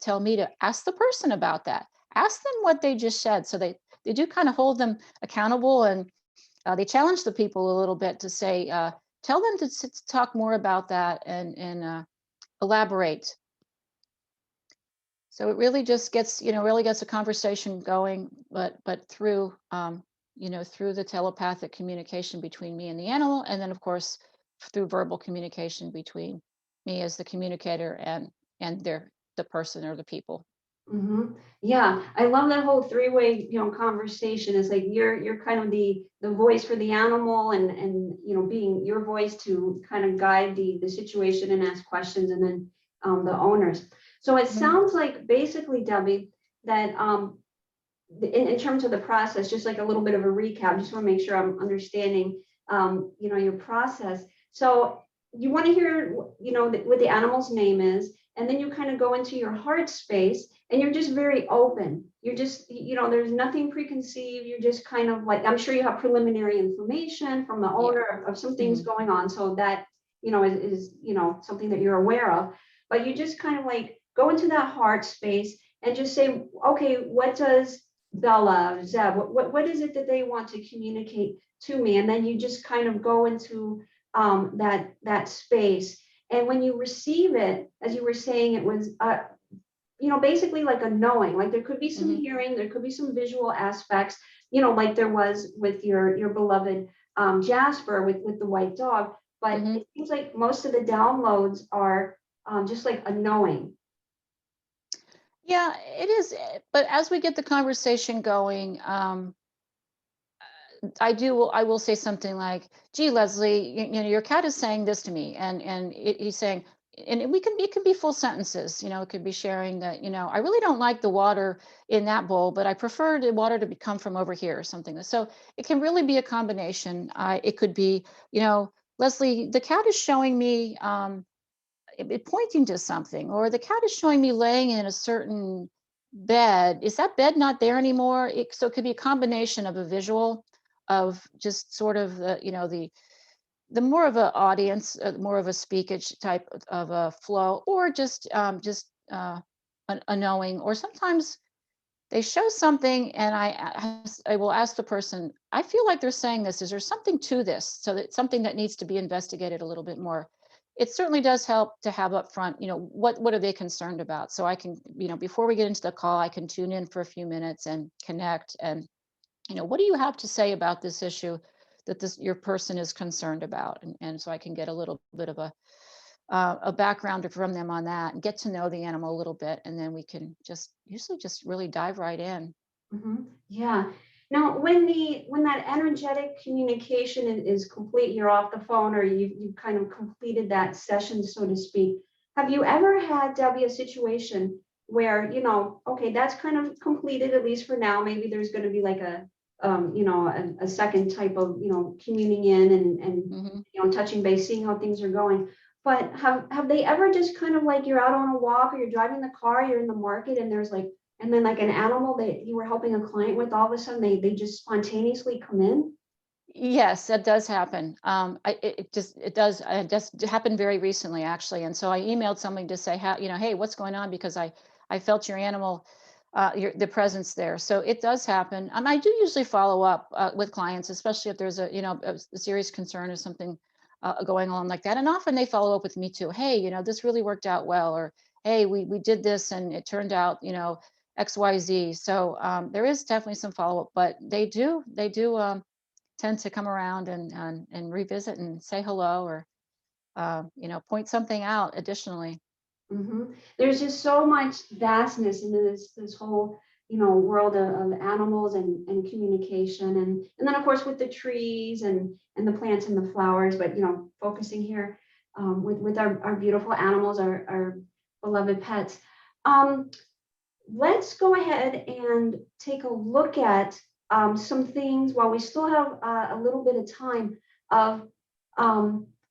tell me to ask the person about that. Ask them what they just said. So they do kind of hold them accountable, and they challenge the people a little bit to say, tell them to talk more about that and elaborate. So it really just gets, really gets a conversation going, but through, through the telepathic communication between me and the animal, and then of course through verbal communication between me as the communicator and the person or the people. Yeah, I love that whole three-way, conversation. It's like you're kind of the voice for the animal, and being your voice to kind of guide the situation and ask questions, and then the owners. So it Mhm. sounds like basically, Debbie, that in terms of the process, just like a little bit of a recap, just want to make sure I'm understanding, your process. So you want to hear, what the animal's name is, and then you kind of go into your heart space, and you're just very open. You're just, there's nothing preconceived. You're just kind of like, I'm sure you have preliminary information from the Yeah. owner of some things Mhm. going on, so that, is something that you're aware of. But you just kind of like go into that heart space and just say, okay, what does Bella, Zeb, what is it that they want to communicate to me? And then you just kind of go into that space. And when you receive it, as you were saying, it was basically like a knowing. Like there could be some Mhm. hearing, there could be some visual aspects, like there was with your beloved Jasper with the white dog. But Mhm. it seems like most of the downloads are just like a knowing. Yeah, it is. But as we get the conversation going, I will say something like, "Gee, Leslie, your cat is saying this to me," and he's saying, and we can it can be full sentences. It could be sharing that, I really don't like the water in that bowl, but I prefer the water to come from over here or something. So it can really be a combination. It could be, Leslie, the cat is showing me. Pointing to something, or the cat is showing me laying in a certain bed. Is that bed not there anymore? So it could be a combination of a visual, of just sort of the more of a audience, more of a speakage type of a flow, or just a knowing. Or sometimes they show something, and I will ask the person, I feel like they're saying this. Is there something to this? So that something that needs to be investigated a little bit more. It certainly does help to have up front, what are they concerned about? So I can, before we get into the call, I can tune in for a few minutes and connect. And, what do you have to say about this issue that your person is concerned about? And so I can get a little bit of a background from them on that and get to know the animal a little bit, and then we can just usually just really dive right in. Yeah. Now, when that energetic communication is complete, you're off the phone, or you kind of completed that session, so to speak. Have you ever had, Debbie, a situation where, okay, that's kind of completed, at least for now. Maybe there's going to be like a second type of, communing in and Hmm. touching base, seeing how things are going. But have they ever just kind of like, you're out on a walk, or you're driving the car, you're in the market, and there's like, and then like an animal that you were helping a client with, all of a sudden they just spontaneously come in? Yes, that does happen. It just happened very recently, actually. And so I emailed somebody to say, how, hey, what's going on? Because I felt your animal, the presence there. So it does happen. I do usually follow up with clients, especially if there's a serious concern or something going on like that. And often they follow up with me too. Hey, this really worked out well, or hey, we did this and it turned out, XYZ. So there is definitely some follow up, but they do. Tend to come around and revisit and say hello, or point something out additionally. There's just so much vastness into this whole world of animals and communication, and then of course with the trees and the plants and the flowers, but focusing here with our beautiful animals, our beloved pets. Um, let's go ahead and take a look at some things while we still have a little bit of time of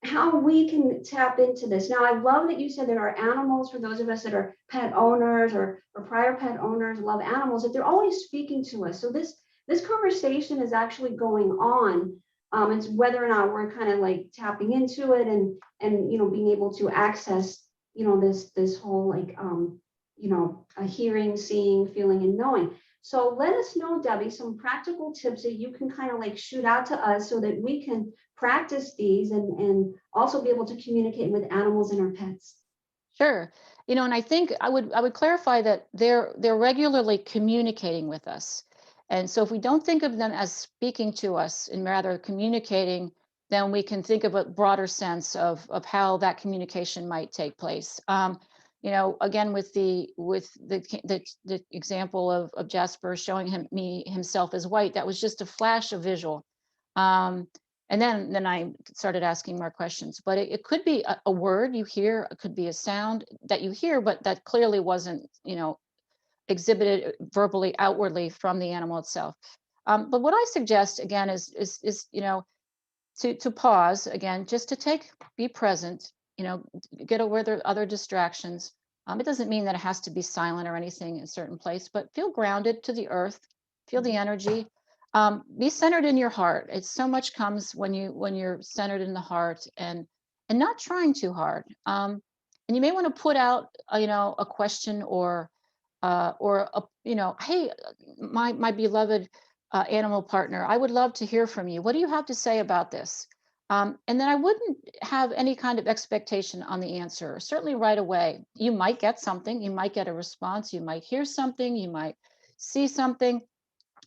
how we can tap into this. Now, I love that you said there are animals, for those of us that are pet owners or prior pet owners, love animals, that they're always speaking to us. So this conversation is actually going on. It's whether or not we're kind of like tapping into it and being able to access this whole like a hearing, seeing, feeling, and knowing. So let us know, Debbie, some practical tips that you can kind of like shoot out to us so that we can practice these and also be able to communicate with animals and our pets. Sure. And I think I would clarify that they're regularly communicating with us. And so if we don't think of them as speaking to us and rather communicating, then we can think of a broader sense of how that communication might take place. Again, with the example of Jasper showing himself as white, that was just a flash of visual. Um, and then I started asking more questions. But it could be a word you hear, it could be a sound that you hear, but that clearly wasn't, exhibited verbally outwardly from the animal itself. But what I suggest again is to pause again, just to be present, get aware there are other distractions. It doesn't mean that it has to be silent or anything in a certain place, but feel grounded to the earth, feel the energy. Be centered in your heart. It's so much comes when you're centered in the heart and not trying too hard. And you may want to put out, a question or hey, my beloved animal partner, I would love to hear from you. What do you have to say about this? And then I wouldn't have any kind of expectation on the answer, certainly right away. You might get something, you might get a response, you might hear something, you might see something,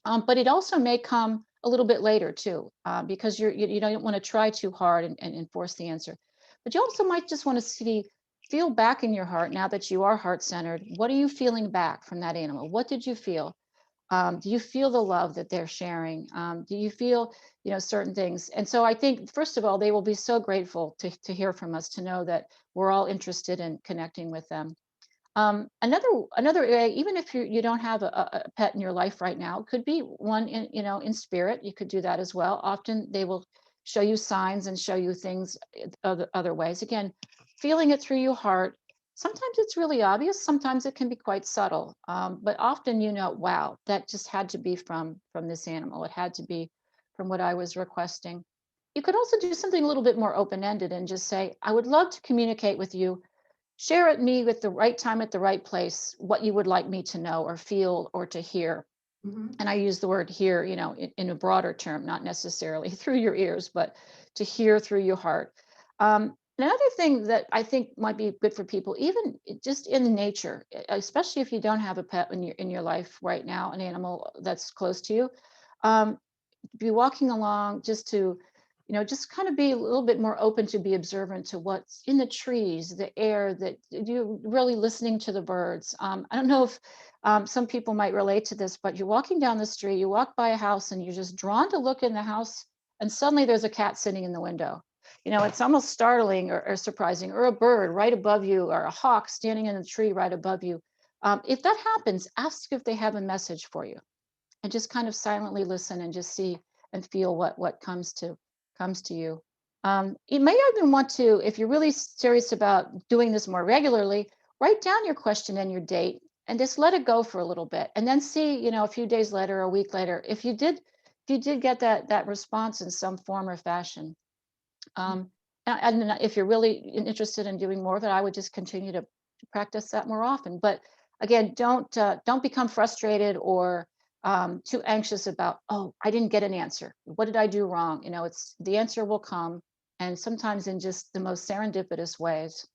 but it also may come a little bit later too, because you don't want to try too hard and force the answer. But you also might just want to feel back in your heart now that you are heart centered. What are you feeling back from that animal? What did you feel? Do you feel the love that they're sharing? Do you feel, certain things? And so I think, first of all, they will be so grateful to hear from us, to know that we're all interested in connecting with them. Another area, even if you don't have a pet in your life right now, could be one in spirit. You could do that as well. Often they will show you signs and show you things other ways. Again, feeling it through your heart. Sometimes it's really obvious. Sometimes it can be quite subtle. But often, wow, that just had to be from this animal. It had to be from what I was requesting. You could also do something a little bit more open-ended and just say, I would love to communicate with you. Share at me with the right time at the right place what you would like me to know or feel or to hear. Mhm. And I use the word hear, in a broader term, not necessarily through your ears, but to hear through your heart. Another thing that I think might be good for people, even just in nature, especially if you don't have a pet in your life right now, an animal that's close to you, um, be walking along just to just kind of be a little bit more open to be observant to what's in the trees, the air, that you're really listening to the birds. I don't know if some people might relate to this, but you're walking down the street, you walk by a house and you're just drawn to look in the house, and suddenly there's a cat sitting in the window. It's almost startling or surprising, or a bird right above you, or a hawk standing in a tree right above you. If that happens, ask if they have a message for you, and just kind of silently listen and just see and feel what comes to you. You may even want to, if you're really serious about doing this more regularly, write down your question and your date and just let it go for a little bit, and then see, a few days later, a week later, if you did get that response in some form or fashion. And if you're really interested in doing more of it, I would just continue to practice that more often. But again, don't become frustrated or too anxious about, oh, I didn't get an answer. What did I do wrong? It's the answer will come, and sometimes in just the most serendipitous ways.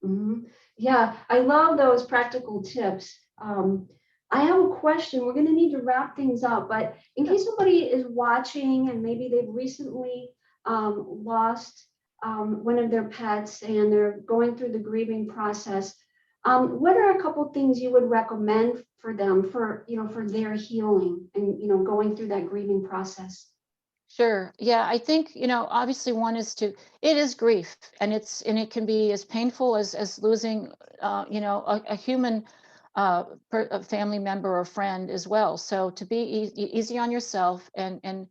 Mhm. Yeah, I love those practical tips. I have a question. We're going to need to wrap things up, but in Yeah. case somebody is watching and maybe they've recently lost one of their pets and they're going through the grieving process, what are a couple things you would recommend for them for their healing and going through that grieving process? Sure. Yeah, I think, obviously one is it is grief, and it can be as painful as losing a human a family member or friend as well. So to be easy on yourself and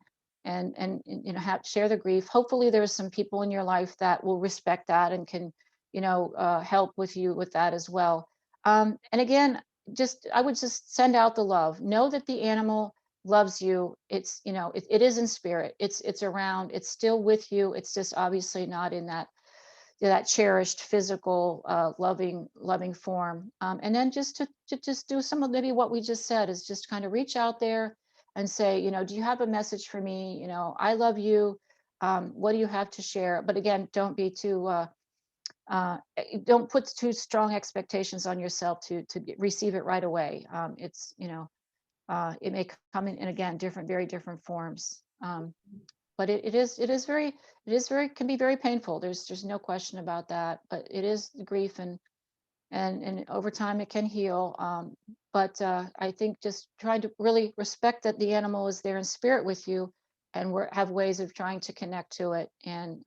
share the grief. Hopefully there's some people in your life that will respect that and can, help with you with that as well. And again, just I would just send out the love. Know that the animal loves you. It's, it is in spirit. It's around. It's still with you. It's just obviously not in that cherished physical, loving form. And then just to just do some of maybe what we just said, is just kind of reach out there and say, do you have a message for me? I love you. What do you have to share? But again, don't be too don't put too strong expectations on yourself to receive it right away. It's, it may come in again, very different forms. But it is very, can be very painful. There's no question about that, but it is grief, and over time it can heal. But I think just trying to really respect that the animal is there in spirit with you, and have ways of trying to connect to it, and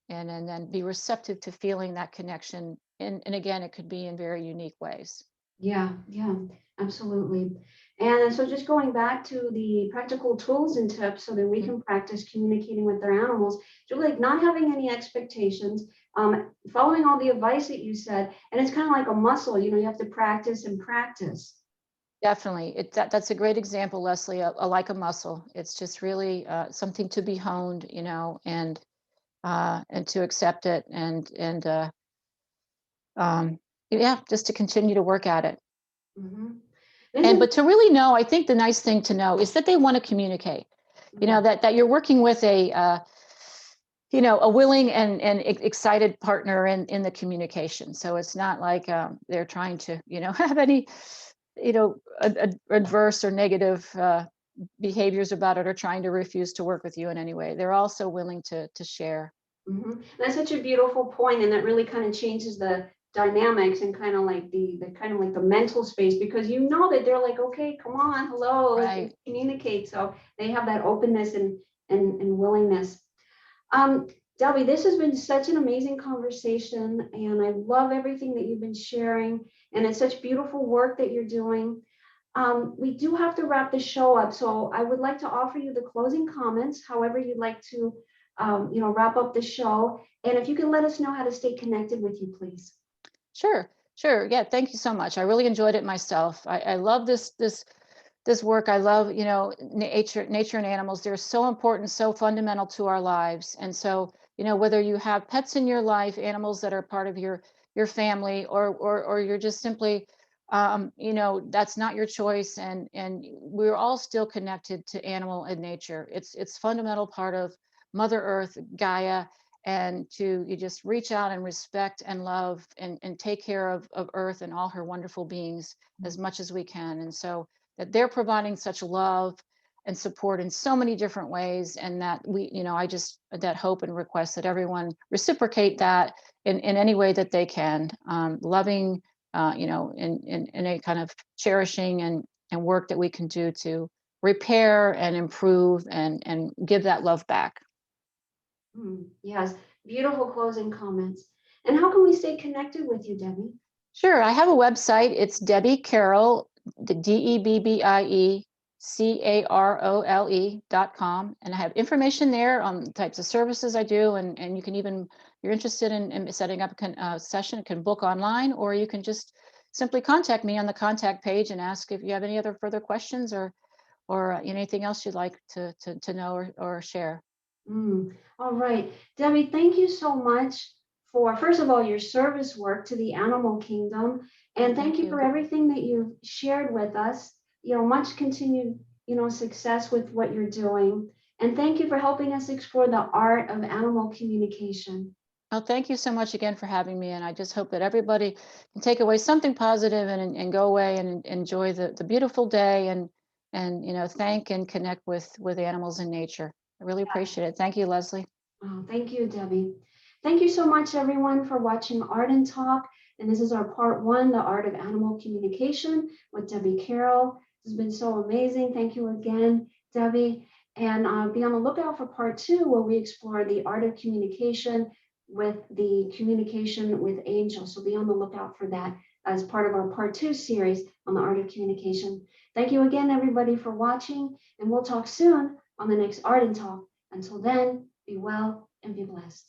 then be receptive to feeling that connection. And again, it could be in very unique ways. Yeah, yeah, absolutely. And so just going back to the practical tools and tips so that we Mm. can practice communicating with their animals, so like not having any expectations, following all the advice that you said, and it's kind of like a muscle, you have to practice and practice. Definitely. That's a great example, Leslie, like a muscle. It's just really something to be honed, and to accept it, and um, yeah, just to continue to work at it. Hmm. And Isn't but to really know, I think the nice thing to know is that they want to communicate. mm, That you're working with a willing and excited partner in the communication. So it's not like they're trying to have any adverse or negative behaviors about it, or trying to refuse to work with you in any way. They're also willing to share. mhm. That's such a beautiful point, and that really kind of changes the dynamics and kind of like the kind of like the mental space, because that they're like, okay, come on, hello, let's Right. communicate. So they have that openness and willingness. Um, Debbie, this has been such an amazing conversation, and I love everything that you've been sharing, and it's such beautiful work that you're doing. We do have to wrap the show up, so I would like to offer you the closing comments, however you'd like to, wrap up the show. And if you can let us know how to stay connected with you, please. Sure. Sure. Yeah. Thank you so much. I really enjoyed it myself. I love this work. I love, nature and animals. They're so important, so fundamental to our lives. And so, whether you have pets in your life, animals that are part of your family, or you're just simply, that's not your choice. And we're all still connected to animal and nature. It's fundamental part of Mother Earth, Gaia, and to you just reach out and respect and love and take care of Earth and all her wonderful beings as much as we can. And so that they're providing such love and support in so many different ways, and that I just that hope and request that everyone reciprocate that in any way that they can, loving, in a kind of cherishing and work that we can do to repair and improve and give that love back. Yes, beautiful closing comments. And how can we stay connected with you, Debbie? Sure. I have a website. It's Debbie Carole, the DebbieCarole.com. And I have information there on the types of services I do. And you can even, if you're interested in setting up a session, can book online, or you can just simply contact me on the contact page and ask if you have any other further questions, or anything else you'd like to know or share. All right. Debbie, thank you so much for, first of all, your service work to the animal kingdom. Oh, And thank thank you for you. everything that you've shared with us. Much continued, success with what you're doing. And thank you for helping us explore the art of animal communication. Oh, thank you so much again for having me. And I just hope that everybody can take away something positive and go away and enjoy the beautiful day, and thank and connect with animals and nature. I really appreciate it. Thank you, Leslie. Oh, thank you, Debbie. Thank you so much, everyone, for watching Art and Talk. And this is our part one, the art of animal communication with Debbie Carole. This has been so amazing. Thank you again, Debbie. And be on the lookout for part two, where we explore the art of communication with the communication with angels. So be on the lookout for that as part of our part two series on the art of communication. Thank you again, everybody, for watching. And we'll talk soon on the next Art and Talk. Until then, be well and be blessed.